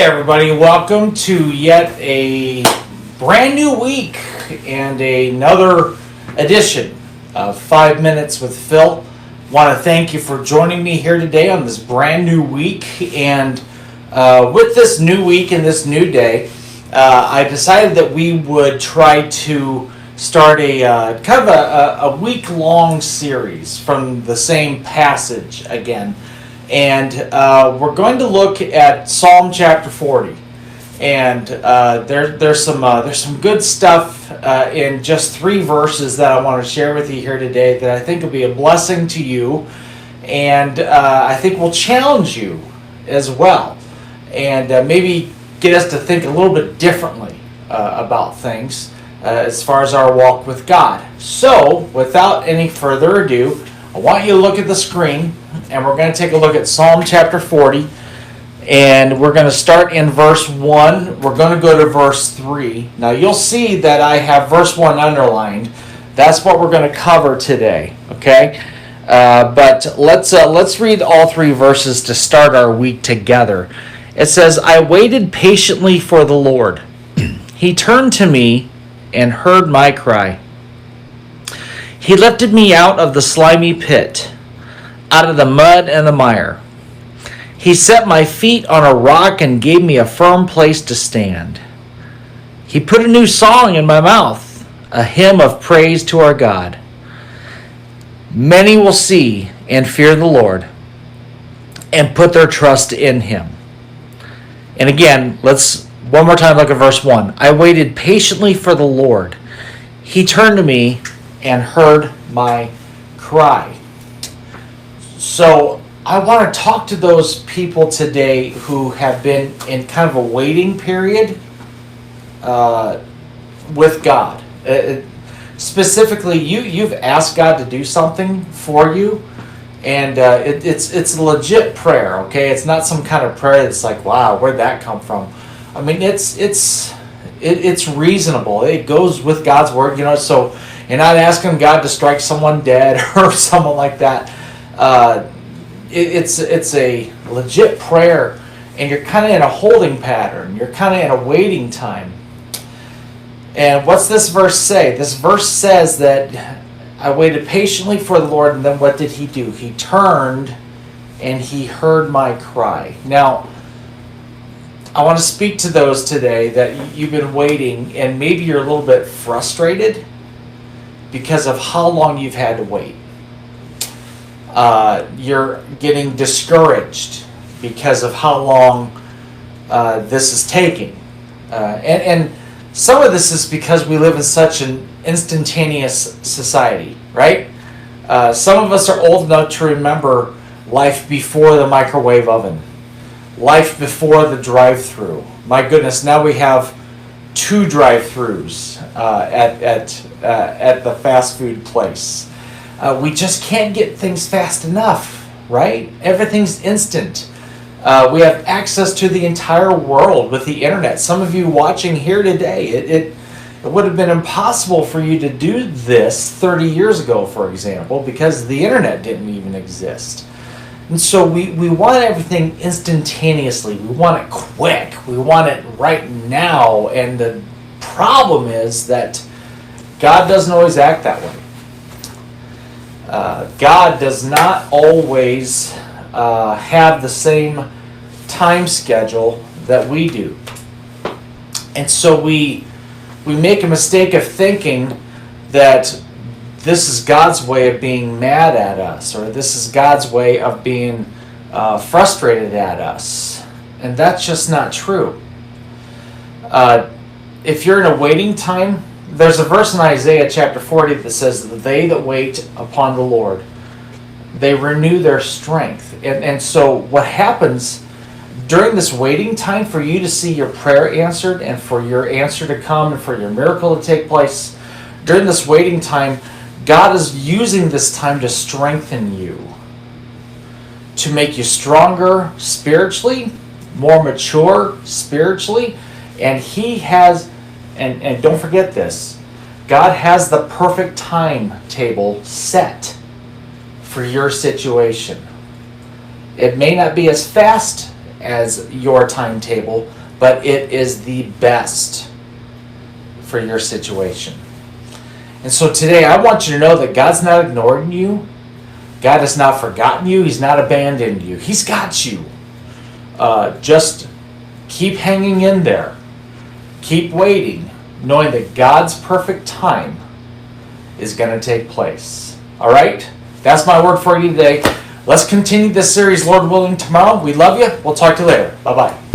everybody, welcome to yet a brand new week and another edition of 5 Minutes with Phil. Want to thank you for joining me here today on this brand new week. And with this new week and this new day, I decided that we would try to start a kind of a week-long series from the same passage again. And we're going to look at Psalm chapter 40, and there's some good stuff in just 3 verses that I want to share with you here today that I think will be a blessing to you, and I think will challenge you as well, and maybe get us to think a little bit differently about things as far as our walk with God. So, without any further ado, I want you to look at the screen, and we're going to take a look at Psalm chapter 40, and we're going to start in verse 1. We're going to go to verse 3. Now, you'll see that I have verse 1 underlined. That's what we're going to cover today, okay? But let's read all 3 verses to start our week together. It says, I waited patiently for the Lord. He turned to me and heard my cry. He lifted me out of the slimy pit, out of the mud and the mire. He set my feet on a rock and gave me a firm place to stand. He put a new song in my mouth, a hymn of praise to our God. Many will see and fear the Lord and put their trust in him. And again, let's one more time look at verse 1. I waited patiently for the Lord. He turned to me and heard my cry. So I want to talk to those people today who have been in kind of a waiting period with God. Specifically, you've asked God to do something for you, and it's a legit prayer. Okay, it's not some kind of prayer that's like, wow, where'd that come from? I mean, it's reasonable. It goes with God's word, So you're not asking God to strike someone dead or someone like that. It's a legit prayer, and you're kind of in a holding pattern. You're kind of in a waiting time. And what's this verse say? This verse says that I waited patiently for the Lord, and then what did he do? He turned and he heard my cry. Now, I want to speak to those today that you've been waiting, and maybe you're a little bit frustrated because of how long you've had to wait. You're getting discouraged because of how long this is taking. And some of this is because we live in such an instantaneous society, right? Some of us are old enough to remember life before the microwave oven, life before the drive-through. My goodness, now we have 2 drive-throughs at the fast food place. We just can't get things fast enough, right? Everything's instant. We have access to the entire world with the internet. Some of you watching here today, it would have been impossible for you to do this 30 years ago, for example, because the internet didn't even exist. And so we want everything instantaneously. We want it quick. We want it right now. And the problem is that God doesn't always act that way. God does not always have the same time schedule that we do. And so we make a mistake of thinking that this is God's way of being mad at us, or this is God's way of being frustrated at us. And that's just not true. If you're in a waiting time, there's a verse in Isaiah chapter 40 that says, they that wait upon the Lord, they renew their strength. And so what happens during this waiting time for you to see your prayer answered and for your answer to come and for your miracle to take place, during this waiting time, God is using this time to strengthen you, to make you stronger spiritually, more mature spiritually, and He has, and don't forget this, God has the perfect timetable set for your situation. It may not be as fast as your timetable, but it is the best for your situation. And so today I want you to know that God's not ignoring you. God has not forgotten you. He's not abandoned you. He's got you. Just keep hanging in there. Keep waiting, knowing that God's perfect time is going to take place. All right? That's my word for you today. Let's continue this series, Lord willing, tomorrow. We love you. We'll talk to you later. Bye-bye.